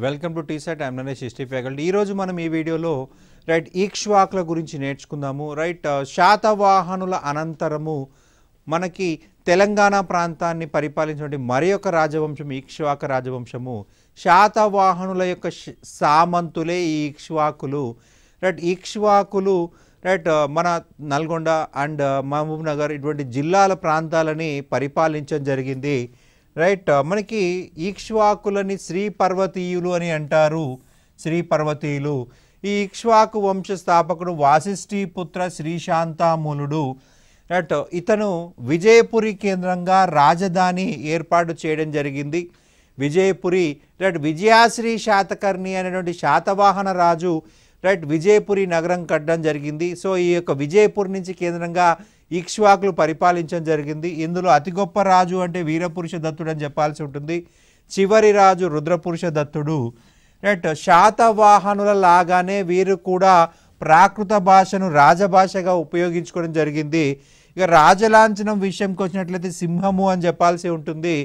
Welcome to TSAT I'm Naresh history faculty. ఈరోజు మనం ఈ వీడియోలో రైట్ ఈక్ష్వాకుల గురించి నేర్చుకుందాము. రైట్ శాతవాహనుల అనంతరము మనకి తెలంగాణ ప్రాంతాన్ని పరిపాలించినటువంటి మరి యొక్క రాజవంశం ఈక్ష్వాక రాజవంశము. శాతవాహనుల యొక్క సామంతులే ఈ ఈక్ష్వాకులు. రైట్ ఈక్ష్వాకులు రైట్ మన నల్గొండ అండ్ మహబూబ్ నగర్ ఇటువంటి జిల్లాల ప్రాంతాలని పరిపాలించడం జరిగింది. రైట్ మనకి ఈక్ష్వాకులని శ్రీ పర్వతీయులు అని అంటారు. శ్రీ పర్వతీయులు ఈ ఈక్ష్వాకు వంశ స్థాపకుడు వాసిష్ఠి పుత్ర శ్రీశాంతామూలుడు. రైట్ ఇతను విజయపురి కేంద్రంగా రాజధాని ఏర్పాటు చేయడం జరిగింది. విజయపురి రైట్ విజయాశ్రీ శాతకర్ణి అనేటువంటి శాతవాహన రాజు రైట్ విజయపురి నగరం కట్టడం జరిగింది. సో ఈ యొక్క విజయపురి నుంచి కేంద్రంగా ఈక్ష్వాకులు పరిపాలించడం జరిగింది. ఇందులో అతి గొప్ప రాజు అంటే వీరపురుష దత్తుడు అని చెప్పాల్సి ఉంటుంది. చివరి రాజు రుద్రపురుష దత్తుడు. రైట్ శాతవాహనుల లాగానే వీరు కూడా ప్రాకృత భాషను రాజభాషగా ఉపయోగించుకోవడం జరిగింది. ఇక రాజలాంఛనం విషయంకి వచ్చినట్లయితే సింహము అని చెప్పాల్సి ఉంటుంది.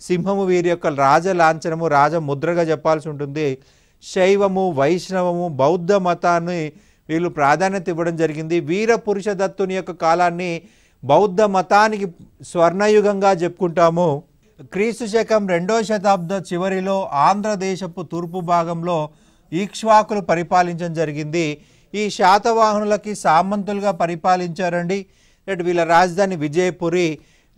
సింహము వీరి యొక్క రాజలాంఛనము రాజముద్రగా చెప్పాల్సి ఉంటుంది. శైవము వైష్ణవము బౌద్ధ మతాన్ని వీళ్ళు ప్రాధాన్యత ఇవ్వడం జరిగింది. వీరపురుష దత్తుని యొక్క కాలాన్ని బౌద్ధ మతానికి స్వర్ణయుగంగా చెప్పుకుంటాము. క్రీస్తు శకం 2వ శతాబ్ద చివరిలో ఆంధ్రదేశపు తూర్పు భాగంలో ఈక్ష్వాకులు పరిపాలించడం జరిగింది. ఈ శాతవాహనులకి సామంతులుగా పరిపాలించారండి. రైట్ వీళ్ళ రాజధాని విజయపురి.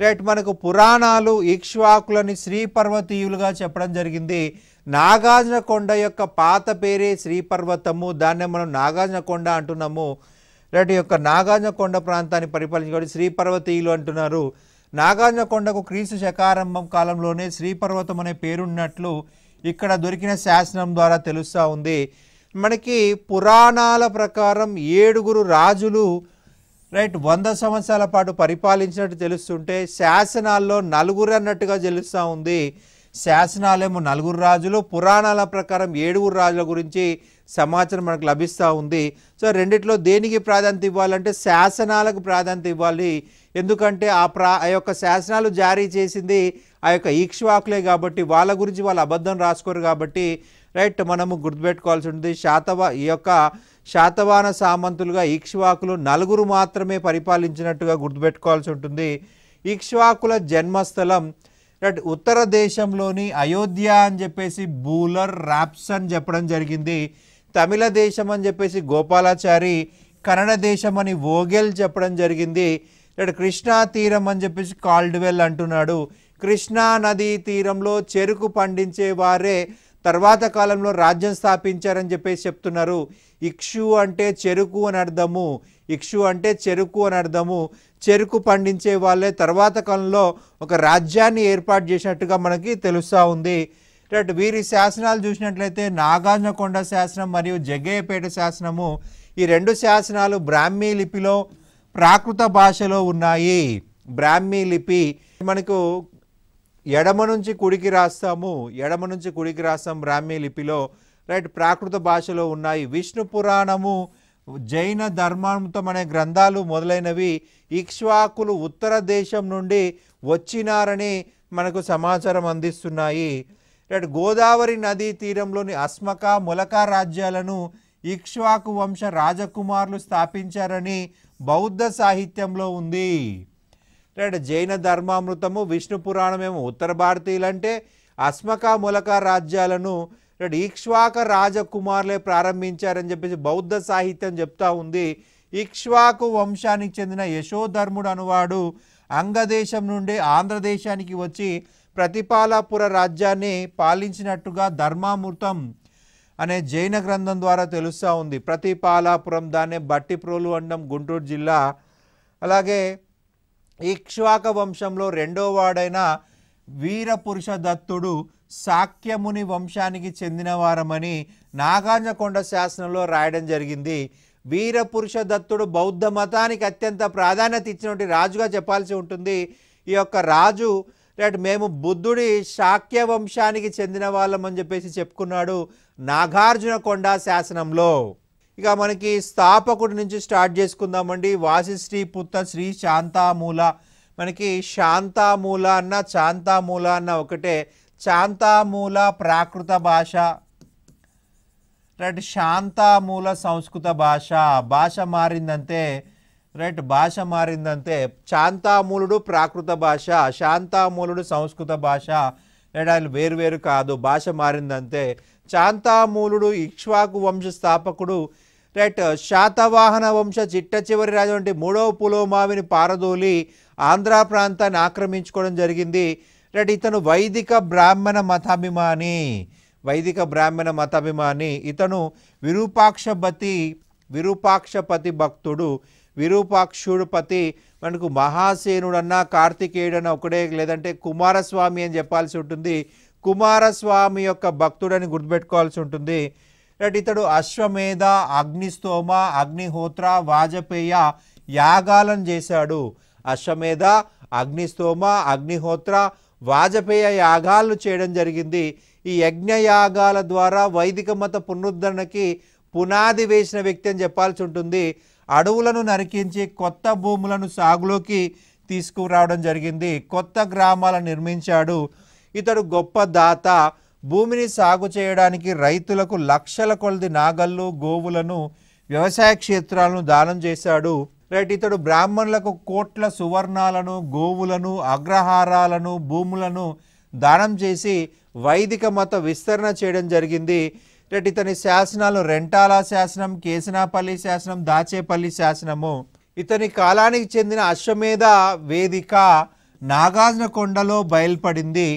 రైట్ మనకు పురాణాలు ఈక్ష్వాకులని శ్రీ పర్వతీయులుగా చెప్పడం జరిగింది. నాగార్జున కొండ యొక్క పాత పేరే శ్రీపర్వతము, దాన్నే మనం నాగార్జున కొండ అంటున్నాము. రైట్ యొక్క నాగార్జున కొండ ప్రాంతాన్ని పరిపాలించుకోవడం శ్రీపర్వతీయులు అంటున్నారు. నాగార్జున కొండకు క్రీస్తు శకారంభం కాలంలోనే శ్రీపర్వతం అనే పేరున్నట్లు ఇక్కడ దొరికిన శాసనం ద్వారా తెలుస్తూ ఉంది. మనకి పురాణాల ప్రకారం 7 రాజులు రైట్ 100 సంవత్సరాల పాటు పరిపాలించినట్టు తెలుస్తుంటే శాసనాల్లో 4 అన్నట్టుగా తెలుస్తూ ఉంది. శాసనాలేమో 4 రాజులు, పురాణాల ప్రకారం 7 రాజుల గురించి సమాచారం మనకు లభిస్తూ ఉంది. సో రెండిట్లో దేనికి ప్రాధాన్యత ఇవ్వాలంటే శాసనాలకు ప్రాధాన్యత ఇవ్వాలి. ఎందుకంటే ఆ యొక్క శాసనాలు జారీ చేసింది ఆ యొక్క ఈక్ష్వాకులే కాబట్టి వాళ్ళ గురించి వాళ్ళు అబద్ధం రాసుకోరు కాబట్టి రైట్ మనము గుర్తుపెట్టుకోవాల్సి ఉంటుంది. ఈ యొక్క శాతవాహన సామంతులుగా ఈక్ష్వాకులు 4 మాత్రమే పరిపాలించినట్టుగా గుర్తుపెట్టుకోవాల్సి ఉంటుంది. ఈక్ష్వాకుల జన్మస్థలం రైట్ ఉత్తర దేశంలోని అయోధ్య అని చెప్పేసి బూలర్ రాప్సన్ చెప్పడం జరిగింది. తమిళ దేశం అని చెప్పేసి గోపాలాచారి, కన్నడ దేశం అని వోగెల్ చెప్పడం జరిగింది. రైట్ కృష్ణా తీరం అని చెప్పేసి కాల్డ్వెల్ అంటున్నాడు. కృష్ణా నదీ తీరంలో చెరుకు పండించే వారే తర్వాత కాలంలో రాజ్యం స్థాపించారని చెప్పేసి చెప్తున్నారు. ఇక్షు అంటే చెరుకు అని అర్థము. ఇక్షు అంటే చెరుకు అని అర్థము. చెరుకు పండించే వాళ్ళే తర్వాత కాలంలో ఒక రాజ్యాన్ని ఏర్పాటు చేసినట్టుగా మనకి తెలుస్తూ ఉంది. రైట్ వీరి శాసనాలు చూసినట్లయితే నాగార్జున కొండ శాసనం మరియు జగ్గయ్యపేట శాసనము, ఈ 2 శాసనాలు బ్రాహ్మీ లిపిలో ప్రాకృత భాషలో ఉన్నాయి. బ్రాహ్మీ లిపి మనకు ఎడమ నుంచి కుడికి రాస్తాము బ్రాహ్మీ లిపిలో. రైట్ ప్రాకృత భాషలో ఉన్నాయి. విష్ణు పురాణము, జైన ధర్మామృతం అనే గ్రంథాలు మొదలైనవి ఈక్ష్వాకులు ఉత్తర దేశం నుండి వచ్చినారని మనకు సమాచారం అందిస్తున్నాయి. రైట్ గోదావరి నదీ తీరంలోని అస్మక ములక రాజ్యాలను ఈక్ష్వాకు వంశ రాజకుమారులు స్థాపించారని బౌద్ధ సాహిత్యంలో ఉంది. రైట్ జైన ధర్మామృతము విష్ణు పురాణమేమో ఉత్తర భారతీయులంటే అస్మక ములక రాజ్యాలను రైట్ ఈక్ష్వాక రాజకుమారులే ప్రారంభించారని చెప్పేసి బౌద్ధ సాహిత్యం చెప్తా ఉంది. ఈక్ష్వాకు వంశానికి చెందిన యశోధర్ముడు అనువాడు అంగదేశం నుండి ఆంధ్రదేశానికి వచ్చి ప్రతిపాలాపుర రాజ్యాన్ని పాలించినట్టుగా ధర్మామృతం అనే జైన గ్రంథం ద్వారా తెలుస్తూ ఉంది. ప్రతిపాలాపురం దాన్నే బట్టిప్రోలు అండం గుంటూరు జిల్లా. అలాగే ఈక్ష్వాక వంశంలో 2వ వాడైన వీరపురుష దత్తుడు శాక్యముని వంశానికి చెందిన వారమని నాగార్జున కొండ శాసనంలో రాయడం జరిగింది. వీరపురుష దత్తుడు బౌద్ధ మతానికి అత్యంత ప్రాధాన్యత ఇచ్చినటువంటి రాజుగా చెప్పాల్సి ఉంటుంది. ఈ యొక్క రాజు రైట్ మేము బుద్ధుడి శాక్య వంశానికి చెందిన వాళ్ళం అని చెప్పేసి చెప్పుకున్నాడు నాగార్జున కొండ శాసనంలో. ఇక మనకి స్థాపకుడి నుంచి స్టార్ట్ చేసుకుందామండి. వాసిష్ఠి పుత్ర శ్రీ శాంతామూల. మనకి శాంతామూల అన్న చాంతామూల అన్న ఒకటే. చాంతామూల ప్రాకృత భాష, రైట్ శాంతామూల సంస్కృత భాష మారిందంతే, రైట్ భాష మారిందంతే. శాంతామూలుడు ప్రాకృత భాష, శాంతామూలుడు సంస్కృత భాష, రైట్ ఆయన వేరు కాదు, భాష మారిందంతే. శాంతామూలుడు ఇక్ష్వాకు వంశ స్థాపకుడు, రైట్ శాతవాహన వంశ చిట్ట చివరి రాజు వంటి 3వ పులోమావిని పారదోలి ఆంధ్ర ప్రాంతాన్ని ఆక్రమించుకోవడం జరిగింది. రైట్ ఇతను వైదిక బ్రాహ్మణ మతాభిమాని. ఇతను విరూపాక్షపతి భక్తుడు, విరూపాక్షుడుపతి. మనకు మహాసేనుడన్నా కార్తికేయుడన్నా ఒకడే, లేదంటే కుమారస్వామి అని చెప్పాల్సి ఉంటుంది. కుమారస్వామి యొక్క భక్తుడని గుర్తుపెట్టుకోవాల్సి ఉంటుంది. రైట్ ఇతడు అశ్వమేధ, అగ్నిస్తోమ, అగ్నిహోత్ర, వాజపేయ యాగాలను చేశాడు. అశ్వమేధ, అగ్నిస్తోమ, అగ్నిహోత్ర, వాజపేయ యాగాలను చేయడం జరిగింది. ఈ యజ్ఞయాగాల ద్వారా వైదిక మత పునరుద్ధరణకి పునాది వేసిన వ్యక్తి అని చెప్పాల్సి ఉంటుంది. అడవులను నరికించి కొత్త భూములను సాగులోకి తీసుకురావడం జరిగింది. కొత్త గ్రామాలను నిర్మించాడు. ఇతడు గొప్ప దాత. భూమిని సాగు చేయడానికి రైతులకు లక్షల కొలది నాగళ్ళు, గోవులను, వ్యవసాయ క్షేత్రాలను దానం చేశాడు. రైట్ ఇతడు బ్రాహ్మణులకు కోట్ల సువర్ణాలను, గోవులను, అగ్రహారాలను, భూములను దానం చేసి వైదిక మత విస్తరణ చేయడం జరిగింది. రైట్ ఇతని శాసనాలు రెంటాల శాసనం, కేసనాపల్లి శాసనం, దాచేపల్లి శాసనము. ఇతని కాలానికి చెందిన అశ్వమేధ వేదిక నాగార్జునకొండలో బయలుపడింది.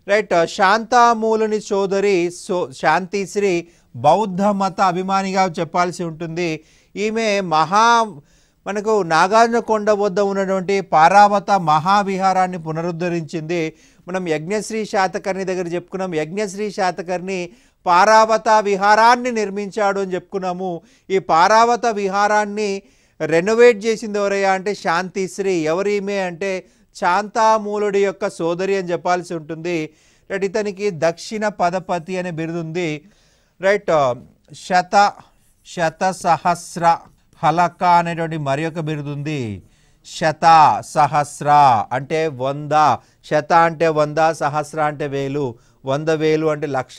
రైట్ శాంతామూలుని సోదరి శాంతిశ్రీ బౌద్ధ మత అభిమానిగా చెప్పాల్సి ఉంటుంది. ఈమె మనకు నాగార్జునకొండ వద్ద ఉన్నటువంటి పారావత మహావిహారాన్ని పునరుద్ధరించింది. మనం యజ్ఞశ్రీ శాతకర్ణి దగ్గర చెప్పుకున్నాం. యజ్ఞశ్రీ శాతకర్ణి పారావత విహారాన్ని నిర్మించాడు అని చెప్పుకున్నాము. ఈ పారావత విహారాన్ని రెనోవేట్ చేసింది ఎవరయ్యా అంటే శాంతిశ్రీ. ఎవరిమే అంటే శాంతామూలుడి యొక్క సోదరి అని చెప్పాల్సి ఉంటుంది. రైట్ ఇతనికి దక్షిణ పదపతి అనే బిరుదుంది. రైట్ శత సహస్ర హలక అనేటువంటి మరి ఒక బిరుదుంది. శత సహస్ర అంటే 100, శత అంటే 100, సహస్ర అంటే 1000, 100,000 అంటే లక్ష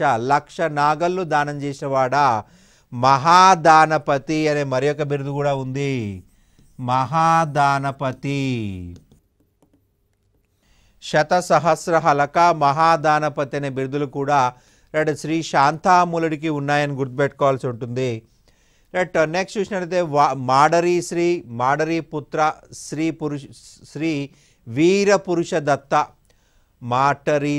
నాగళ్ళు దానం చేసినవాడా. మహాదానపతి అనే మరి ఒక బిరుదు కూడా ఉంది. మహాదానపతి, శత సహస్ర హలక, మహాదానపతి అనే బిరుదులు కూడా రైట్ శ్రీ శాంతామూలుడికి ఉన్నాయని గుర్తుపెట్టుకోవాల్సి ఉంటుంది. రైట్ నెక్స్ట్ చూసినట్లయితే మాడరీ పుత్ర శ్రీ వీర పురుష దత్త. మాటరీ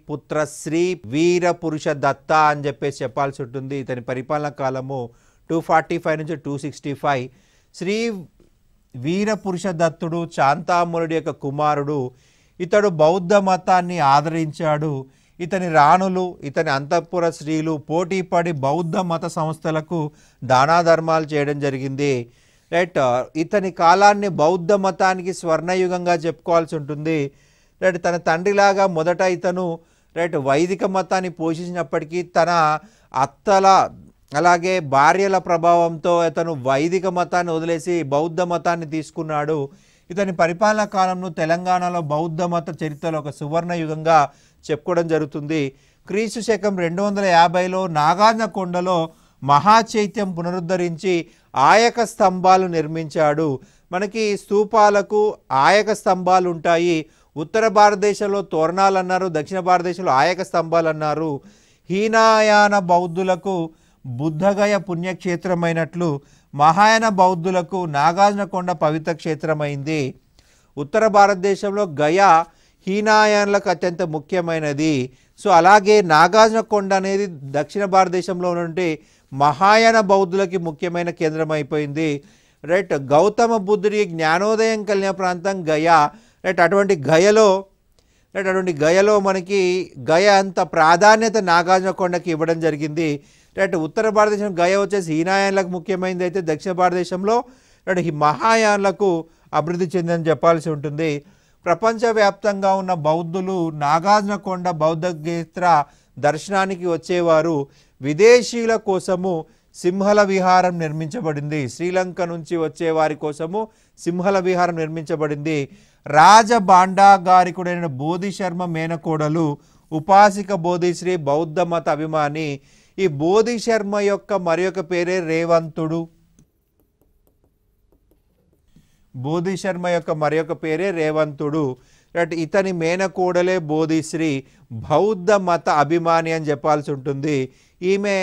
పుత్ర శ్రీ వీర పురుష దత్త అని చెప్పాల్సి ఉంటుంది. ఇతని పరిపాలన కాలము 245 నుంచి 265. శ్రీ వీర పురుష దత్తుడు శాంతామూలుడి యొక్క కుమారుడు. ఇతడు బౌద్ధ మతాన్ని ఆదరించాడు. ఇతని రాణులు, ఇతని అంతఃపుర స్త్రీలు పోటీపడి బౌద్ధ మత సంస్థలకు దానాధర్మాలు చేయడం జరిగింది. రైట్ ఇతని కాలాన్ని బౌద్ధ మతానికి స్వర్ణయుగంగా చెప్పుకోవాల్సి ఉంటుంది. రైట్ తన తండ్రిలాగా మొదట ఇతను రైట్ వైదిక మతాన్ని పోషించినప్పటికీ తన అత్తల అలాగే భార్యల ప్రభావంతో ఇతను వైదిక మతాన్ని వదిలేసి బౌద్ధ మతాన్ని తీసుకున్నాడు. ఇతని పరిపాలనా కాలంలో తెలంగాణలో బౌద్ధ మత చరిత్రలో ఒక సువర్ణ యుగంగా చెప్పుకోవడం జరుగుతుంది. క్రీస్తు శకం 250లో నాగార్జునకొండలో మహాచైత్యం పునరుద్ధరించి ఆయక స్తంభాలు నిర్మించాడు. మనకి స్తూపాలకు ఆయక స్తంభాలు ఉంటాయి. ఉత్తర భారతదేశంలో తోరణాలు అన్నారు, దక్షిణ భారతదేశంలో ఆయక స్తంభాలు అన్నారు. హీనాయాన బౌద్ధులకు బుద్ధగయ పుణ్యక్షేత్రమైనట్లు మహాయాన బౌద్ధులకు నాగార్జునకొండ పవిత్ర క్షేత్రమైంది. ఉత్తర భారతదేశంలో గయ హీనాయాన్లకు అత్యంత ముఖ్యమైనది. సో అలాగే నాగార్జునకొండ అనేది దక్షిణ భారతదేశంలో ఉన్నటువంటి మహాయాన బౌద్ధులకి ముఖ్యమైన కేంద్రం అయిపోయింది. రైట్ గౌతమ బుద్ధుడి జ్ఞానోదయం కలిగిన ప్రాంతం గయ. రైట్ అటువంటి గయలో మనకి గయ అంత ప్రాధాన్యత నాగార్జునకొండకి ఇవ్వడం జరిగింది. రైట్ ఉత్తర భారతదేశం గయ వచ్చేసి హీనాయాన్లకు ముఖ్యమైనది అయితే దక్షిణ భారతదేశంలో మహాయాన్లకు అభివృద్ధి చెందని చెప్పాల్సి ఉంటుంది. ప్రపంచవ్యాప్తంగా ఉన్న బౌద్ధులు నాగార్జునకొండ బౌద్ధ క్షేత్ర దర్శనానికి వచ్చేవారు. విదేశీయుల కోసము సింహల విహారం నిర్మించబడింది. శ్రీలంక నుంచి వచ్చే వారి కోసము సింహల విహారం నిర్మించబడింది. రాజభాండాగారికుడైన బోధిశర్మ మేనకోడలు ఉపాసిక బోధిశ్రీ బౌద్ధ మత అభిమాని. ఈ బోధి శర్మ యొక్క మరొక పేరే రేవంతుడు. బోధి శర్మ యొక్క మరొక పేరే రేవంతుడు. ఇతని మేనకోడలే బోధిశ్రీ, బౌద్ధ మత అభిమాని అని చెప్పాల్సి ఉంటుంది. ఈమె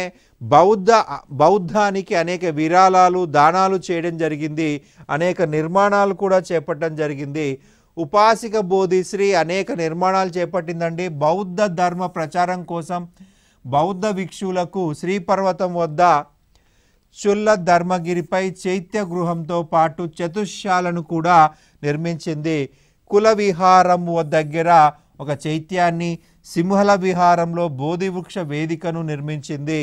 బౌద్ధానికి అనేక విరాళాలు దానాలు చేయడం జరిగింది, అనేక నిర్మాణాలు కూడా చేపట్టడం జరిగింది. ఉపాసిక బోధిశ్రీ అనేక నిర్మాణాలు చేపట్టిందండి. బౌద్ధ ధర్మ ప్రచారం కోసం బౌద్ధ భిక్షువులకు శ్రీపర్వతం వద్ద చుల్ల ధర్మగిరిపై చైత్య గృహంతో పాటు చతుశాలను కూడా నిర్మించింది. కుల విహారం దగ్గర ఒక చైత్యాన్ని, సింహల విహారంలో బోధివృక్ష వేదికను నిర్మించింది.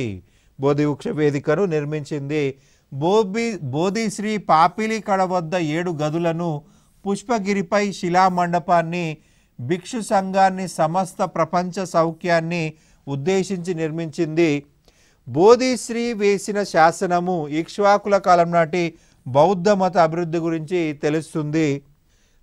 బోధిశ్రీ పాపిలి కడ వద్ద 7 గదులను, పుష్పగిరిపై శిలామండపాన్ని, భిక్షు సంఘాన్ని, సమస్త ప్రపంచ సౌఖ్యాన్ని ఉద్దేశించి నిర్మించింది. బోధిశ్రీ వేసిన శాసనము ఇక్ష్వాకుల కాలం నాటి బౌద్ధ మత అభివృద్ధి గురించి తెలుస్తుంది.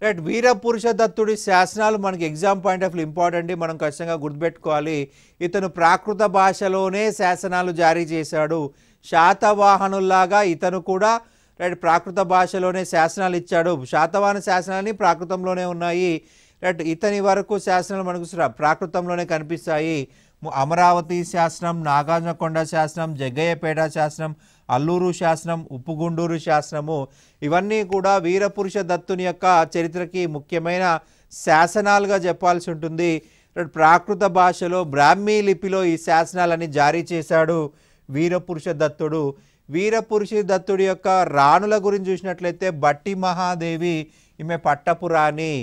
రైట్, వీరపురుష దత్తుడి శాసనాలు మనకి exam point of view important, మనం ఖచ్చితంగా గుర్తుపెట్టుకోవాలి. ఇతను ప్రాకృత భాషలోనే శాసనాలు జారీ చేశాడు. శాతవాహనుల్లాగా ఇతను కూడా రైట్ ప్రాకృత భాషలోనే శాసనాలు ఇచ్చాడు. శాతవాహన శాసనాలని ప్రాకృతంలోనే ఉన్నాయి. రైట్, ఇతని వరకు శాసనాలు మనకు ప్రాకృతంలోనే కనిపిస్తాయి. అమరావతి శాసనం, నాగార్జునకొండ శాసనం, జగ్గయ్యపేట శాసనం, అల్లూరు శాసనం, ఉప్పుగుండూరు శాసనము, ఇవన్నీ కూడా వీరపురుష దత్తుని యొక్క చరిత్రకి ముఖ్యమైన శాసనాలుగా చెప్పాల్సి ఉంటుంది. ప్రాకృత భాషలో బ్రాహ్మీ లిపిలో ఈ శాసనాలని జారీ చేశాడు వీరపురుష దత్తుడు. వీరపురుష దత్తుడి యొక్క రాణుల గురించి చూసినట్లయితే బట్టి మహాదేవి, ఈమె పట్టపురాణి.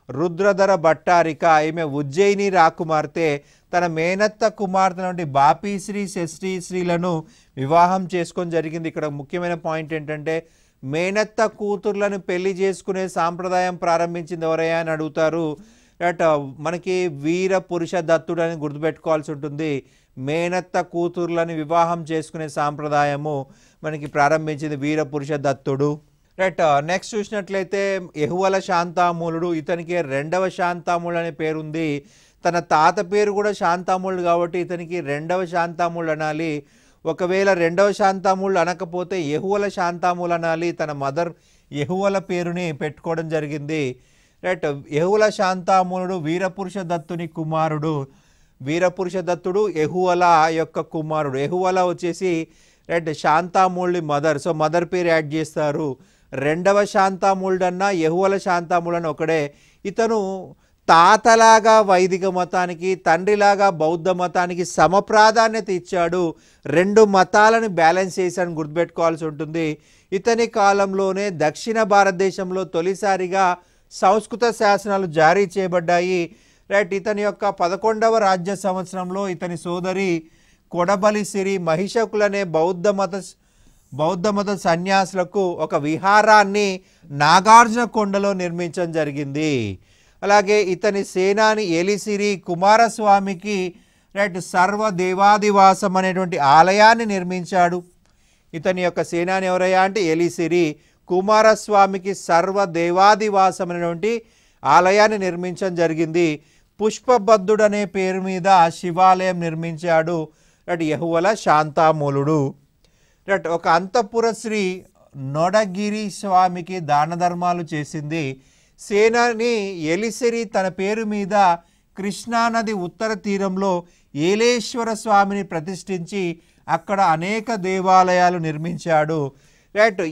రుద్రధర భట్టారిక, ఈమె ఉజ్జయిని రాకుమార్తె. తన మేనత్త కుమార్తె నుండి బాపీశ్రీ, షష్ఠీశ్రీలను వివాహం చేసుకొని జరిగింది. ఇక్కడ ముఖ్యమైన పాయింట్ ఏంటంటే మేనత్త కూతుర్లను పెళ్లి చేసుకునే సాంప్రదాయం ప్రారంభించింది ఎవరయ్యా అని అడుగుతారు. మనకి వీర పురుష దత్తుడు అని గుర్తుపెట్టుకోవాల్సి ఉంటుంది. మేనత్త కూతుర్లను వివాహం చేసుకునే సాంప్రదాయము మనకి ప్రారంభించింది వీర పురుష దత్తుడు. రైట్, నెక్స్ట్ చూసినట్లయితే యెహువల శాంతామూలుడు, ఇతనికి 2వ శాంతామూలుడు అనే పేరుంది. తన తాత పేరు కూడా శాంతామూలుడు కాబట్టి ఇతనికి 2వ శాంతామూలుడు అనాలి. ఒకవేళ 2వ శాంతామూలుడు అనకపోతే యెహువల శాంతామూలు అనాలి. తన మదర్ యెహువల పేరుని పెట్టుకోవడం జరిగింది. రైట్, యెహువల శాంతామూలుడు వీరపురుష దత్తుని కుమారుడు. వీరపురుష దత్తుడు యెహువల యొక్క కుమారుడు. యెహువల వచ్చేసి రైట్ శాంతామూలుడి మదర్, సో మదర్ పేరు యాడ్ చేస్తారు. 2వ శాంతామూలుడు అన్న యెహువల శాంతామూలుడు అని ఒకడే. ఇతను తాతలాగా వైదిక మతానికి, తండ్రిలాగా బౌద్ధ మతానికి సమప్రాధాన్యత ఇచ్చాడు. 2 మతాలను బ్యాలెన్స్ చేశాడని గుర్తుపెట్టుకోవాల్సి ఉంటుంది. ఇతని కాలంలోనే దక్షిణ భారతదేశంలో తొలిసారిగా సంస్కృత శాసనాలు జారీ చేయబడ్డాయి. రైట్, ఇతని యొక్క 11వ రాజ్య సంవత్సరంలో ఇతని సోదరి కొడబలిసిరి మహిషకులనే బౌద్ధ మత సన్యాసులకు ఒక విహారాన్ని నాగార్జునకొండలో నిర్మించడం జరిగింది. అలాగే ఇతని సేనాని ఎలిసిరి కుమారస్వామికి రైట్ సర్వదేవాదివాసం అనేటువంటి ఆలయాన్ని నిర్మించాడు. ఇతని యొక్క సేనాని ఎవరయ్యా అంటే ఎలిసిరి. కుమారస్వామికి సర్వదేవాదివాసం అనేటువంటి ఆలయాన్ని నిర్మించడం జరిగింది. పుష్పబద్ధుడు అనే పేరు మీద శివాలయం నిర్మించాడు రైట్ యెహువల శాంతామూలుడు. రైట్, ఒక అంతఃపుర శ్రీ నొడగిరి స్వామికి దాన ధర్మాలు చేసింది. సేనాని ఎలిసిరి తన పేరు మీద కృష్ణానది ఉత్తర తీరంలో ఏలేశ్వర స్వామిని ప్రతిష్ఠించి అక్కడ అనేక దేవాలయాలు నిర్మించాడు. రైట్,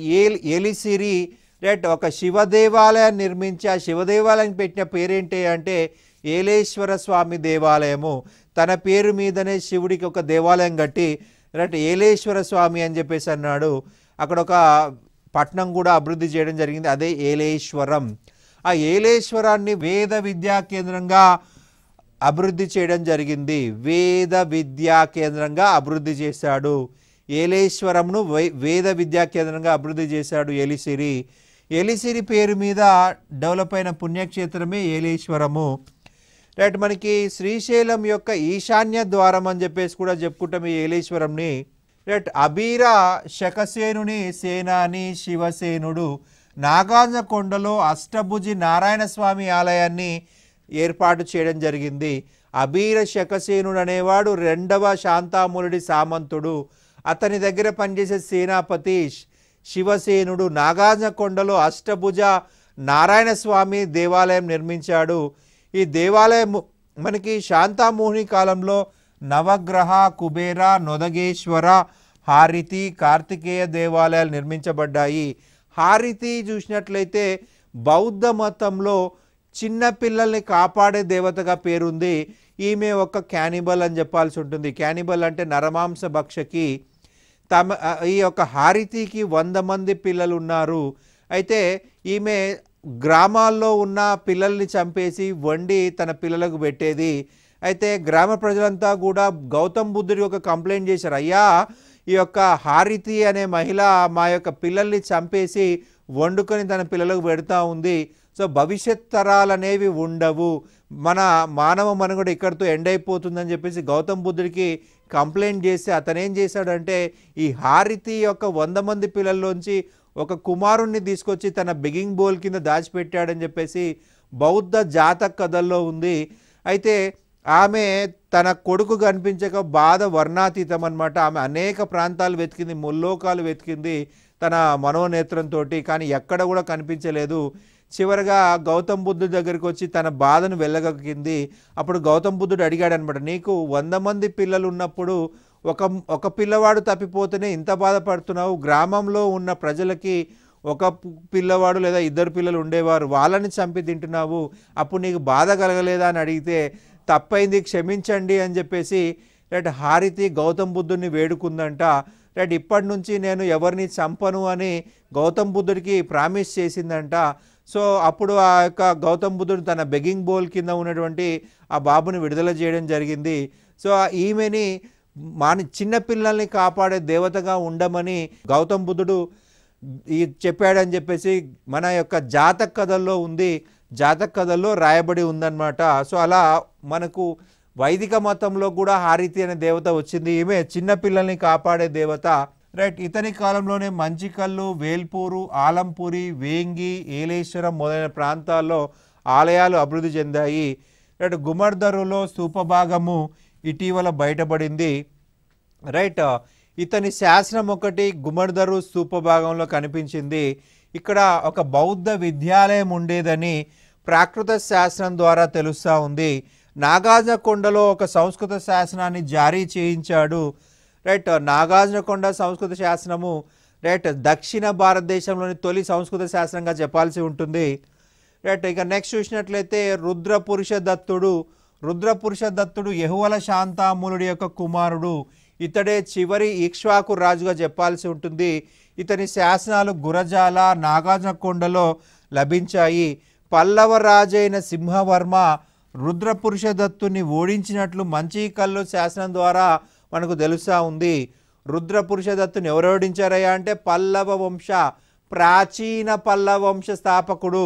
ఎలిసిరి రైట్ ఒక శివ దేవాలయాన్ని నిర్మించి ఆ శివ దేవాలయానికి పెట్టిన పేరేంటి అంటే ఏలేశ్వర స్వామి దేవాలయము. తన పేరు మీదనే శివుడికి ఒక దేవాలయం కట్టి రైట్ ఏలేశ్వర స్వామి అని చెప్పేసి అన్నాడు. అక్కడ ఒక పట్టణం కూడా అభివృద్ధి చేయడం జరిగింది, అదే ఏలేశ్వరం. ఆ ఏలేశ్వరాన్ని వేద విద్యా కేంద్రంగా అభివృద్ధి చేయడం జరిగింది. వేద విద్యా కేంద్రంగా అభివృద్ధి చేశాడు. ఏలేశ్వరంను వేద విద్యా కేంద్రంగా అభివృద్ధి చేశాడు ఎలిసిరి. ఎలిసిరి పేరు మీద డెవలప్ అయిన పుణ్యక్షేత్రమే ఏలేశ్వరము. రైట్, మనకి శ్రీశైలం యొక్క ఈశాన్య ద్వారం అని చెప్పేసి కూడా చెప్పుకుంటాం ఈ ఏలేశ్వరంని. రైట్, అబీర శకసేనుని సేనాని శివసేనుడు నాగార్జునకొండలో అష్టభుజి నారాయణ స్వామి ఆలయాన్ని ఏర్పాటు చేయడం జరిగింది. అబీర శకసేనుడు అనేవాడు రెండవ శాంతామూలుడి సామంతుడు. అతని దగ్గర పనిచేసే సేనాపతి శివసేనుడు నాగార్జునకొండలో అష్టభుజ నారాయణ స్వామి దేవాలయం నిర్మించాడు. ఈ దేవాలయం మనకి శాంతామోహిని కాలంలో నవగ్రహ, కుబేర, నొదగేశ్వర, హారితి, కార్తికేయ దేవాలయాలు నిర్మించబడ్డాయి. హారితి చూసినట్లయితే బౌద్ధ మతంలో చిన్న పిల్లల్ని కాపాడే దేవతగా పేరుంది. ఈమె ఒక క్యానిబల్ అని చెప్పాల్సి ఉంటుంది. క్యానిబల్ అంటే నరమాంస భక్షకి. ఈ యొక్క హారితికి 100 మంది పిల్లలు ఉన్నారు. అయితే ఈమె గ్రామాల్లో ఉన్న పిల్లల్ని చంపేసి వండి తన పిల్లలకు పెట్టేది. అయితే గ్రామ ప్రజలంతా కూడా గౌతమ్ బుద్ధుడికి ఒక కంప్లైంట్ చేశారు, అయ్యా ఈ యొక్క హారితి అనే మహిళ మా యొక్క పిల్లల్ని చంపేసి వండుకొని తన పిల్లలకు పెడతా ఉంది. సో భవిష్యత్ తరాలు అనేవి ఉండవు, మన మానవ మనుగడ ఇక్కడితో ఎండ్ అయిపోతుందని చెప్పేసి గౌతమ్ బుద్ధుడికి కంప్లైంట్ చేసి అతను ఏం చేశాడంటే ఈ హారితి యొక్క 100 మంది పిల్లల్లోంచి ఒక కుమారుణ్ణి తీసుకొచ్చి తన బెగింగ్ బౌల్ కింద దాచిపెట్టాడని చెప్పేసి బౌద్ధ జాతక కథల్లో ఉంది. అయితే ఆమె తన కొడుకు కనిపించక బాధ వర్ణాతీతం అనమాట. ఆమె అనేక ప్రాంతాలు వెతికింది, ముల్లోకాలు వెతికింది తన మనోనేత్రంతో, కానీ ఎక్కడ కూడా కనిపించలేదు. చివరగా గౌతమ్ బుద్ధుడి దగ్గరికి వచ్చి తన బాధను వెళ్ళగక్కింది. అప్పుడు గౌతమ్ బుద్ధుడు అడిగాడు అనమాట, నీకు 100 మంది పిల్లలు ఉన్నప్పుడు ఒక పిల్లవాడు తప్పిపోతేనే ఇంత బాధపడుతున్నావు, గ్రామంలో ఉన్న ప్రజలకి ఒక పిల్లవాడు లేదా 2 పిల్లలు ఉండేవారు, వాళ్ళని చంపి తింటున్నావు, అప్పుడు నీకు బాధ కలగలేదా అని అడిగితే తప్పైంది క్షమించండి అని చెప్పేసి హారితి గౌతమ్ బుద్ధుడిని వేడుకుందంట. ఇప్పటి నుంచి నేను ఎవరిని చంపను అని గౌతమ్ బుద్ధుడికి ప్రామిస్ చేసిందంట. సో అప్పుడు ఆ యొక్క గౌతమ్ బుద్ధుడు తన బెగింగ్ బౌల్ కింద ఉన్నటువంటి ఆ బాబుని విడుదల చేయడం జరిగింది. సో ఈమెని చిన్న పిల్లల్ని కాపాడే దేవతగా ఉండమని గౌతమ్ బుద్ధుడు చెప్పాడని చెప్పేసి మన యొక్క జాతక కథల్లో ఉంది, జాతక కథల్లో రాయబడి ఉందన్నమాట. సో అలా మనకు వైదిక మతంలో కూడా హారితి అనే దేవత వచ్చింది. ఈమె చిన్న పిల్లల్ని కాపాడే దేవత. ఇతని కాలంలోనే మంచికల్లు, వేల్పూరు, ఆలంపూరి, వేంగి, ఏలేశ్వరం మొదలైన ప్రాంతాల్లో ఆలయాలు అభివృద్ధి చెందాయి. గుమర్దరులో స్థూపభాగము ఇటీవల బయటపడింది. ఇతని శాసనం ఒకటి గుమర్దరు స్థూపభాగంలో కనిపించింది. ఇక్కడ ఒక బౌద్ధ విద్యాలయం ఉండేదని ప్రాకృత శాసనం ద్వారా తెలుస్తూ ఉంది. నాగార్జునకొండలో ఒక సంస్కృత శాసనాన్ని జారీ చేయించాడు. నాగార్జునకొండ సంస్కృత శాసనము దక్షిణ భారతదేశంలోని తొలి సంస్కృత శాసనంగా చెప్పాల్సి ఉంటుంది. ఇక నెక్స్ట్ చూసినట్లయితే రుద్రపురుష దత్తుడు యెహువల శాంతామూలుడి యొక్క కుమారుడు. ఇతడే చివరి ఇక్ష్వాకు రాజుగా చెప్పాల్సి ఉంటుంది. ఇతని శాసనాలు గురజాల, నాగార్జునకొండలో లభించాయి. పల్లవ రాజైన సింహవర్మ రుద్రపురుష దత్తుని ఓడించినట్లు మంచికల్లు శాసనం ద్వారా మనకు తెలుస్తూ ఉంది. రుద్రపురుష దత్తుని ఎవరు ఓడించారయ్యా అంటే ప్రాచీన పల్లవ వంశ స్థాపకుడు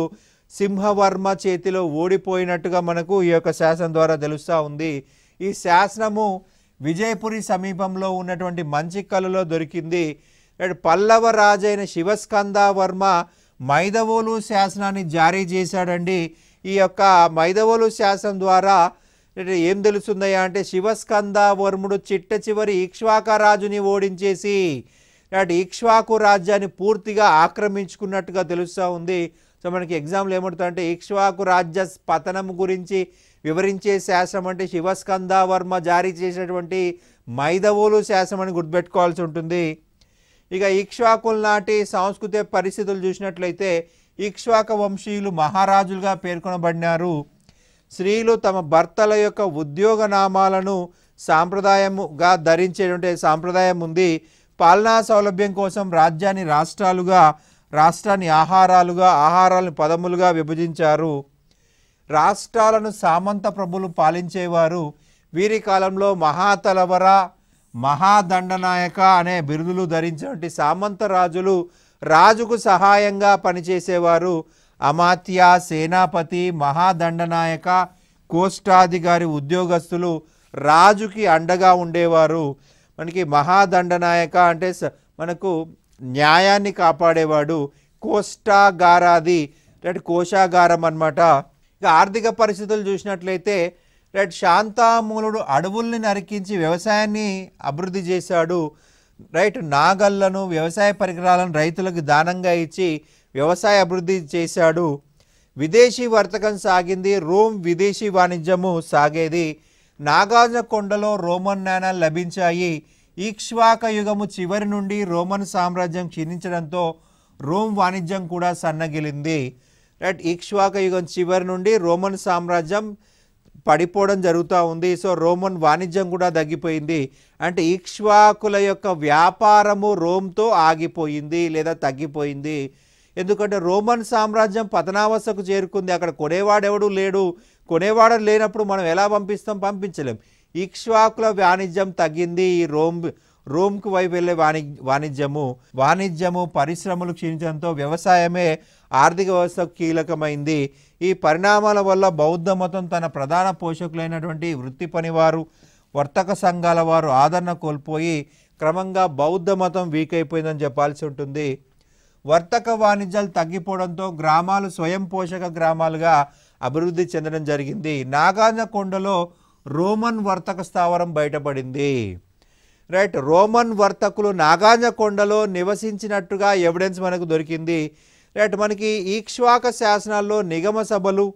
సింహవర్మ చేతిలో ఓడిపోయినట్టుగా మనకు ఈ యొక్క శాసనం ద్వారా తెలుస్తూ ఉంది. ఈ శాసనము విజయపురి సమీపంలో ఉన్నటువంటి మంచికల్లులో దొరికింది. పల్లవ రాజైన శివస్కందవర్మ మైదవోలు శాసనాన్ని జారీ చేశాడండి. ఈ యొక్క మైదవోలు శాసనం ద్వారా ఏం తెలుస్తుందయ్యా అంటే శివస్కందవర్ముడు చిట్ట చివరి ఇక్ష్వాక రాజుని ఓడించేసి ఇక్ష్వాకు రాజ్యాన్ని పూర్తిగా ఆక్రమించుకున్నట్టుగా తెలుస్తూ ఉంది. సో మనకి ఎగ్జాంపుల్ ఏమవుతుందంటే ఇక్ష్వాకు రాజ్య పతనం గురించి వివరించే శాసనం అంటే శివస్కందవర్మ జారీ చేసినటువంటి మైదవోలు శాసనం అని గుర్తుపెట్టుకోవాల్సి ఉంటుంది. ఇక ఇక్ష్వాకుల నాటి సాంస్కృతిక పరిస్థితులు చూసినట్లయితే ఇక్ష్వాక వంశీయులు మహారాజులుగా పేర్కొనబడినారు. స్త్రీలు తమ భర్తల యొక్క ఉద్యోగ నామాలను సాంప్రదాయముగా ధరించేటువంటి సాంప్రదాయం ఉంది. పాలనా సౌలభ్యం కోసం రాజ్యాన్ని రాష్ట్రాలుగా, రాష్ట్రాన్ని ఆహారాలుగా, ఆహారాలను పదములుగా విభజించారు. రాష్ట్రాలను సామంత ప్రభులు పాలించేవారు. వీరి కాలంలో మహాతలవర, మహాదండనాయక అనే బిరుదులు ధరించినటువంటి సామంత రాజులు రాజుకు సహాయంగా పనిచేసేవారు. అమాత్య, సేనాపతి, మహాదండనాయక, కోష్టాధికారి ఉద్యోగస్తులు రాజుకి అండగా ఉండేవారు. మనకి మహాదండనాయక అంటే మనకు న్యాయాన్ని కాపాడేవాడు. కోష్టాగారాది అంటే కోశాగారం అన్నమాట. ఇక ఆర్థిక పరిస్థితులు చూసినట్లయితే రైట్ శాంతామూలుడు అడవుల్ని నరికించి వ్యవసాయాన్ని అభివృద్ధి చేశాడు. రైట్ నాగళ్లను వ్యవసాయ పరికరాలను రైతులకు దానంగా ఇచ్చి వ్యవసాయ అభివృద్ధి చేశాడు. విదేశీ వర్తకం సాగింది. రోమ్ విదేశీ వాణిజ్యము సాగేది. నాగార్జున కొండలో రోమన్ నాణాలు లభించాయి. ఈక్ష్వాక యుగము చివరి నుండి రోమన్ సామ్రాజ్యం క్షీణించడంతో రోమ్ వాణిజ్యం కూడా సన్నగిలింది. రైట్ ఈక్ష్వాక యుగం చివరి నుండి రోమన్ సామ్రాజ్యం పడిపోవడం జరుగుతూ ఉంది. సో రోమన్ వాణిజ్యం కూడా తగ్గిపోయింది. అంటే ఈక్ష్వాకుల యొక్క వ్యాపారము రోమ్తో ఆగిపోయింది లేదా తగ్గిపోయింది. ఎందుకంటే రోమన్ సామ్రాజ్యం పతనావస్థకు చేరుకుంది. అక్కడ కొనేవాడెవడు లేడు. కొనేవాడు లేనప్పుడు మనం ఎలా పంపించలేం. ఈక్ష్వాకుల వాణిజ్యం తగ్గింది. ఈ రోమ్కు వైపు వెళ్ళే వాణిజ్యము పరిశ్రమలు క్షీణించడంతో వ్యవసాయమే ఆర్థిక వ్యవస్థకు కీలకమైంది. ఈ పరిణామాల వల్ల బౌద్ధ మతం తన ప్రధాన పోషకులైనటువంటి వృత్తి పనివారు, వర్తక సంఘాల వారు ఆదరణ కోల్పోయి క్రమంగా బౌద్ధ మతం వీక్ అయిపోయిందని చెప్పాల్సి ఉంటుంది. వర్తక వాణిజ్యాలు తగ్గిపోవడంతో గ్రామాలు స్వయం పోషక గ్రామాలుగా అభివృద్ధి చెందడం జరిగింది. నాగార్జున కొండలో రోమన్ వర్తక స్థావరం బయటపడింది. రైట్ రోమన్ వర్తకులు నాగార్జున కొండలో నివసించినట్టుగా ఎవిడెన్స్ మనకు దొరికింది. రైట్ మనకి ఈక్ష్వాక శాసనాల్లో నిగమ సభలు,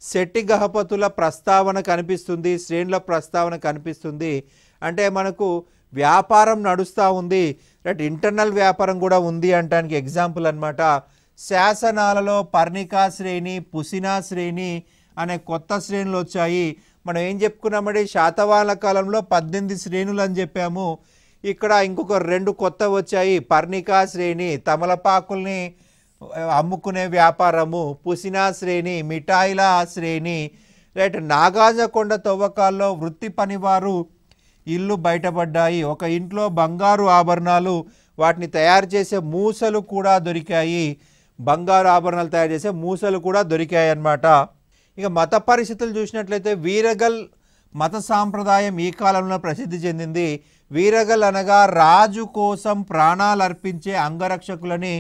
శెట్టి గహపతుల ప్రస్తావన కనిపిస్తుంది, శ్రేణుల ప్రస్తావన కనిపిస్తుంది. అంటే మనకు వ్యాపారం నడుస్తూ ఉంది. రైట్ ఇంటర్నల్ వ్యాపారం కూడా ఉంది అంటానికి ఎగ్జాంపుల్ అనమాట. శాసనాలలో పర్ణికా శ్రేణి, పుసినా శ్రేణి అనే కొత్త శ్రేణులు వచ్చాయి. మనం ఏం చెప్పుకున్నామంటే శాతవాహనుల కాలంలో 18 శ్రేణులు అని చెప్పాము. ఇక్కడ ఇంకొక 2 కొత్త వచ్చాయి. పర్ణికా శ్రేణి తమలపాకుల్ని అమ్ముకునే వ్యాపారము, పుసినా శ్రేణి మిఠాయిల శ్రేణి. రైట్ నాగార్జున కొండ తవ్వకాల్లో వృత్తి పనివారు ఇల్లు బయటపడ్డాయి. ఒక ఇంట్లో బంగారు ఆభరణాలు, వాటిని తయారు చేసే మూసలు కూడా దొరికాయి. బంగారు ఆభరణాలు తయారు చేసే మూసలు కూడా దొరికాయి అన్నమాట. ఇక మత పరిస్థితులు చూసినట్లయితే వీరగల్ మత సాంప్రదాయం ఈ కాలంలో ప్రసిద్ధి చెందింది. వీరగల్ అనగా రాజు కోసం ప్రాణాలు అర్పించే అంగరక్షకులని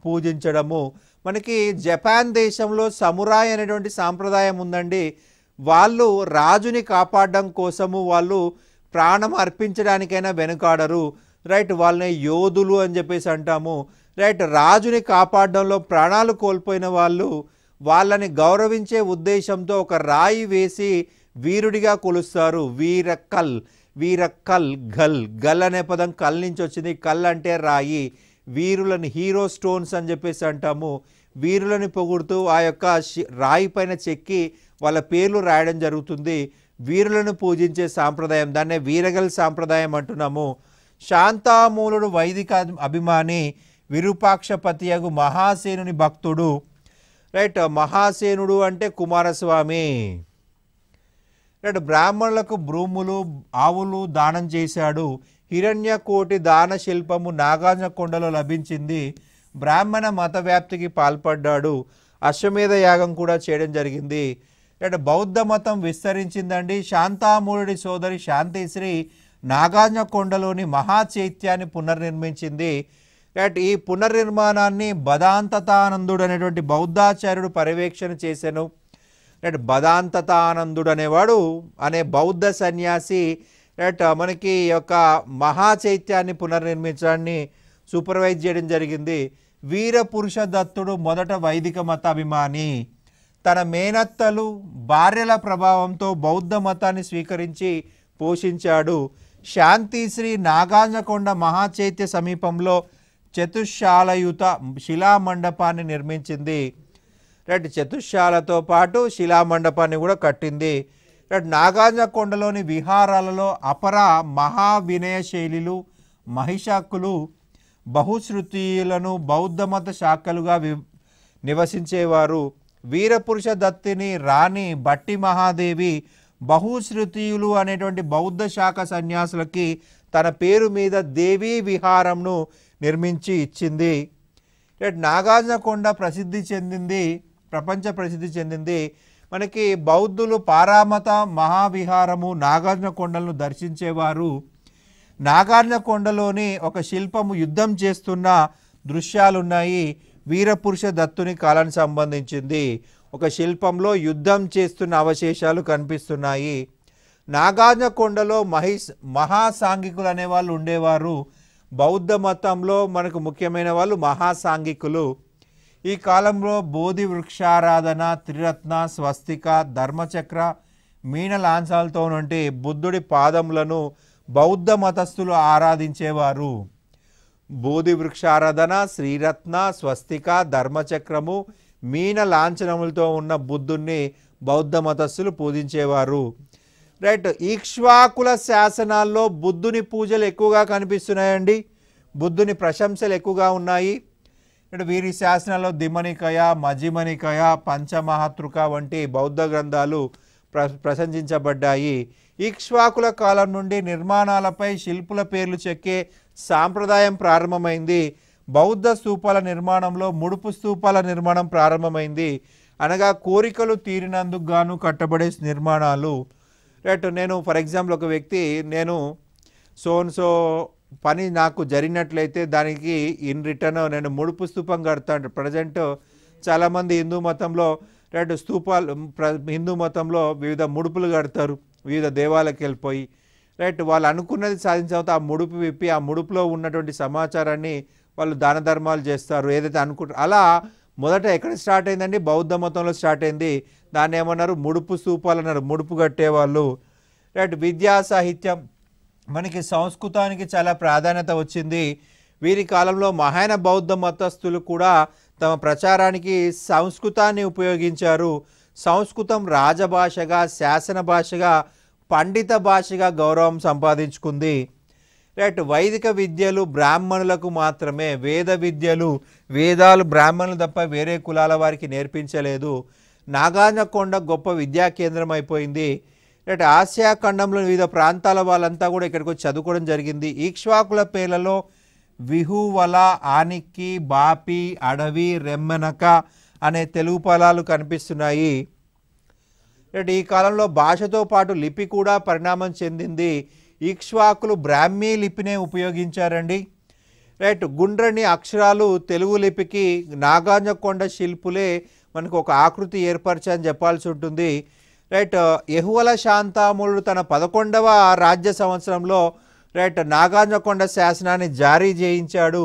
పూజించడము. మనకి జపాన్ దేశంలో సమురాయ్ అనేటువంటి సాంప్రదాయం ఉందండి. వాళ్ళు రాజుని కాపాడడం కోసము వాళ్ళు ప్రాణం అర్పించడానికైనా వెనుకాడరు. రైట్ వాళ్ళని యోధులు అని చెప్పేసి అంటాము. రైట్ రాజుని కాపాడడంలో ప్రాణాలు కోల్పోయిన వాళ్ళని గౌరవించే ఉద్దేశంతో ఒక రాయి వేసి వీరుడిగా కొలుస్తారు. వీరక్కల్ గల్ అనే పదం కల్ నుంచి వచ్చింది. కల్ అంటే రాయి. వీరులని హీరో స్టోన్స్ అని చెప్పేసి అంటాము. వీరులని పొగుడుతూ ఆ యొక్క రాయి పైన చెక్కి వాళ్ళ పేర్లు రాయడం జరుగుతుంది. వీరులను పూజించే సాంప్రదాయం, దాన్నే వీరగల్ సాంప్రదాయం అంటున్నాము. శాంతామూలుడు వైదిక అభిమాని, విరూపాక్షపతియగు మహాసేనుని భక్తుడు. రైట్ మహాసేనుడు అంటే కుమారస్వామి. రైట్ బ్రాహ్మణులకు భూములు, ఆవులు దానం చేశాడు. హిరణ్యకోటి దాన శిల్పము నాగార్జున కొండలో లభించింది. బ్రాహ్మణ మత వ్యాప్తికి పాల్పడ్డాడు. అశ్వమేధ యాగం కూడా చేయడం జరిగింది. రైట్ బౌద్ధ మతం విస్తరించిందండి. శాంతామూలుడి సోదరి శాంతిశ్రీ నాగార్జున కొండలోని మహాచైత్యాన్ని పునర్నిర్మించింది. రైట్ ఈ పునర్నిర్మాణాన్ని బదాంతతానందుడు అనేటువంటి బౌద్ధాచార్యుడు పర్యవేక్షణ చేశాను. రైట్ బదాంతతానందుడు అనే బౌద్ధ సన్యాసి రైట్ మనకి యొక్క మహాచైత్యాన్ని పునర్నిర్మించడాన్ని సూపర్వైజ్ చేయడం జరిగింది. వీరపురుష దత్తుడు మొదట వైదిక మతాభిమాని. తన మేనత్తలు భార్యల ప్రభావంతో బౌద్ధ మతాన్ని స్వీకరించి పోషించాడు. శాంతిశ్రీ నాగార్జునకొండ మహాచైత్య సమీపంలో చతుశాలయుత శిలామండపాన్ని నిర్మించింది. రైట్ చతుశాలతో పాటు శిలామండపాన్ని కూడా కట్టింది. రైట్ నాగార్జున కొండలోని విహారాలలో అపర మహావినయ శైలిలు, మహిషాకులు, బహుశ్రుతీయులను బౌద్ధ మత శాఖలుగా నివసించేవారు. వీరపురుష దత్తిని రాణి బట్టి మహాదేవి బహుశ్రుతీయులు అనేటువంటి బౌద్ధ శాఖ సన్యాసులకి తన పేరు మీద దేవీ విహారంను నిర్మించి ఇచ్చింది. నాగార్జున కొండ ప్రసిద్ధి చెందింది, ప్రపంచ ప్రసిద్ధి చెందింది. మనకి బౌద్ధులు పారామత మహావిహారము నాగార్జున కొండలను దర్శించేవారు. నాగార్జున కొండలోని ఒక శిల్పము యుద్ధం చేస్తున్న దృశ్యాలున్నాయి. వీరపురుష దత్తుని కాలానికి సంబంధించింది. ఒక శిల్పంలో యుద్ధం చేస్తున్న అవశేషాలు కనిపిస్తున్నాయి. నాగార్జునకొండలో మహాసాంఘికులు అనేవాళ్ళు ఉండేవారు. బౌద్ధ మతంలో మనకు ముఖ్యమైన వాళ్ళు మహాసాంఘికులు. ఈ కాలంలో బోధి వృక్షారాధన, త్రిరత్న, స్వస్తిక, ధర్మచక్ర, మీన లాంఛనాలతో నుండి బుద్ధుడి పాదములను బౌద్ధ మతస్థులు ఆరాధించేవారు. బోధి వృక్షారాధన, శ్రీరత్న, స్వస్తిక, ధర్మచక్రము, మీన లాంఛనములతో ఉన్న బుద్ధుణ్ణి బౌద్ధ మతస్థులు పూజించేవారు. రైట్. ఈక్ష్వాకుల శాసనాల్లో బుద్ధుని పూజలు ఎక్కువగా కనిపిస్తున్నాయండి. బుద్ధుని ప్రశంసలు ఎక్కువగా ఉన్నాయి. వీరి శాసనాల్లో దిమనికయ, మజిమనికయ, పంచమహాతృక వంటి బౌద్ధ గ్రంథాలు ప్రశంసించబడ్డాయి. ఈక్ష్వాకుల కాలం నుండి నిర్మాణాలపై శిల్పుల పేర్లు చెక్కే సాంప్రదాయం ప్రారంభమైంది. బౌద్ధ స్తూపాల నిర్మాణంలో ముడుపు స్తూపాల నిర్మాణం ప్రారంభమైంది. అనగా కోరికలు తీరినందుకు గాను కట్టబడే నిర్మాణాలు. రైట్. నేను ఫర్ ఎగ్జాంపుల్ ఒక వ్యక్తి, నేను సో పని నాకు జరిగినట్లయితే దానికి ఇన్ రిటర్న్ నేను ముడుపు స్తూపం కడతాను. ప్రజెంట్ చాలామంది హిందూ మతంలో రైట్ స్తూపాలు హిందూ మతంలో వివిధ ముడుపులు కడతారు, వివిధ దేవాలయాలకు వెళ్ళిపోయి. రైట్. వాళ్ళు అనుకున్నది సాధించిన తర్వాత ఆ ముడుపు విప్పి ఆ ముడుపులో ఉన్నటువంటి సమాచారాన్ని వాళ్ళు దాన ధర్మాలు చేస్తారు, ఏదైతే అనుకుంటారు. అలా మొదట ఎక్కడ స్టార్ట్ అయిందండి? బౌద్ధ మతంలో స్టార్ట్ అయింది. దాన్ని ఏమన్నారు? ముడుపు స్తూపాలు అన్నారు, ముడుపు కట్టేవాళ్ళు. రైట్. విద్యా సాహిత్యం, మనకి సంస్కృతానికి చాలా ప్రాధాన్యత వచ్చింది. వీరి కాలంలో మహాయాన బౌద్ధ మతస్థులు కూడా తమ ప్రచారానికి సంస్కృతాన్ని ఉపయోగించారు. సంస్కృతం రాజభాషగా, శాసన భాషగా, పండిత భాషగా గౌరవం సంపాదించుకుంది. రైట్. వైదిక విద్యలు బ్రాహ్మణులకు మాత్రమే. వేద విద్యలు, వేదాలు బ్రాహ్మణులు తప్ప వేరే కులాల వారికి నేర్పించలేదు. నాగార్జునకొండ గొప్ప విద్యా కేంద్రం అయిపోయింది. రైట్. ఆసియా ఖండంలో వివిధ ప్రాంతాల వాళ్ళంతా కూడా ఇక్కడికి వచ్చి చదువుకోవడం జరిగింది. ఈక్ష్వాకుల పేర్లలో విహువల, ఆనిక్కి, బాపి, అడవి, రెమ్మెనక అనే తెలుగు పదాలు కనిపిస్తున్నాయి. రైట్. ఈ కాలంలో భాషతో పాటు లిపి కూడా పరిణామం చెందింది. ఈక్ష్వాకులు బ్రాహ్మీ లిపినే ఉపయోగించారండి. రైట్. గుండ్రని అక్షరాలు తెలుగు లిపికి నాగార్జునకొండ శిల్పులే మనకు ఒక ఆకృతి ఏర్పరచని చెప్పాల్సి ఉంటుంది. రైట్. యెహువల శాంతామూలుడు తన 11వ రాజ్య సంవత్సరంలో రైట్ నాగార్జునకొండ శాసనాన్ని జారీ చేయించాడు.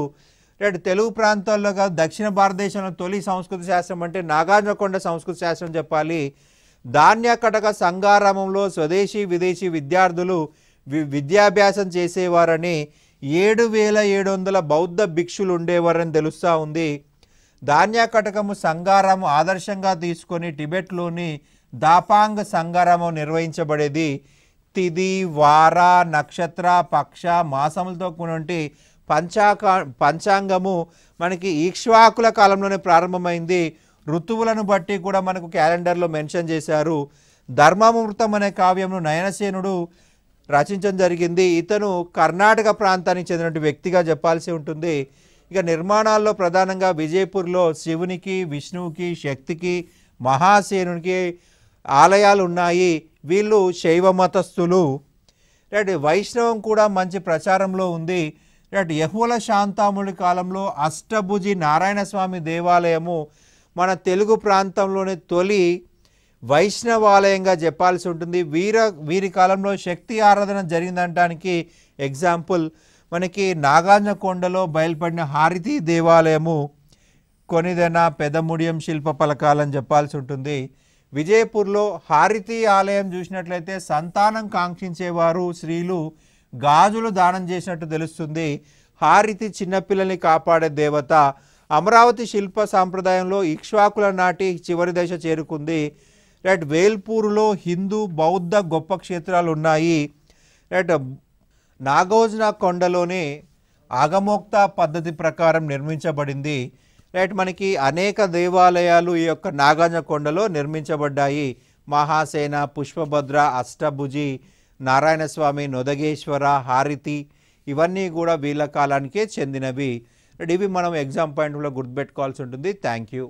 రైట్. తెలుగు ప్రాంతాల్లో కాదు, దక్షిణ భారతదేశంలో తొలి సంస్కృత శాస్త్రం అంటే నాగార్జునకొండ సంస్కృత శాస్త్రం చెప్పాలి. ధాన్య కటక సంగారామంలో స్వదేశీ విదేశీ విద్యార్థులు విద్యాభ్యాసం చేసేవారని, 7,700 బౌద్ధ భిక్షులు ఉండేవారని తెలుస్తూ ఉంది. ధాన్య కటకము సంగారాము ఆదర్శంగా తీసుకొని టిబెట్లోని దాపాంగ్ సంగారామం నిర్వహించబడేది. తిథి, వార, నక్షత్ర, పక్ష, మాసములతో కూడినటువంటి పంచాంగము మనకి ఈక్ష్వాకుల కాలంలోనే ప్రారంభమైంది. ఋతువులను బట్టి కూడా మనకు క్యాలెండర్లో మెన్షన్ చేశారు. ధర్మామృతం అనే కావ్యంను నయనసేనుడు రచించడం జరిగింది. ఇతను కర్ణాటక ప్రాంతానికి చెందిన వ్యక్తిగా చెప్పాల్సి ఉంటుంది. ఇక నిర్మాణాల్లో ప్రధానంగా విజయపూర్లో శివునికి, విష్ణువుకి, శక్తికి, మహాసేనునికి ఆలయాలు ఉన్నాయి. వీళ్ళు శైవ మతస్థులు. రైట్. వైష్ణవం కూడా మంచి ప్రచారంలో ఉంది. రైట్. యెహువల శాంతాముడి కాలంలో అష్టభుజి నారాయణ స్వామి దేవాలయము మన తెలుగు ప్రాంతంలోని తొలి వైష్ణవాలయంగా చెప్పాల్సి ఉంటుంది. వీరి కాలంలో శక్తి ఆరాధన జరిగిందనడానికి ఎగ్జాంపుల్ మనకి నాగార్జునకొండలో బయలుపడిన హారతి దేవాలయము, కొనిదెన, పెదముడియం శిల్ప పలకాలని చెప్పాల్సి ఉంటుంది. విజయపూర్లో హారతి ఆలయం చూసినట్లయితే సంతానం కాంక్షించేవారు స్త్రీలు గాజులు దానం చేసినట్టు తెలుస్తుంది. హారతి చిన్నపిల్లల్ని కాపాడే దేవత. అమరావతి శిల్ప సాంప్రదాయంలో ఇక్ష్వాకుల నాటి చివరి దశ చేరుకుంది. రైట్. వేల్పూరులో హిందూ బౌద్ధ గొప్ప క్షేత్రాలు ఉన్నాయి. రైట్. నాగార్జునకొండలోనే ఆగమోక్త పద్ధతి ప్రకారం నిర్మించబడింది. రైట్. మనకి అనేక దేవాలయాలు ఈ యొక్క నాగార్జునకొండలో నిర్మించబడ్డాయి. మహాసేన, పుష్పభద్ర, అష్టభుజి, నారాయణస్వామి, నొదగేశ్వర, హారతి ఇవన్నీ కూడా వీళ్ళ కాలానికే చెందినవి. ఇవి మనం ఎగ్జామ్ పాయింట్లో గుర్తుపెట్టుకోవాల్సి ఉంటుంది. Thank you.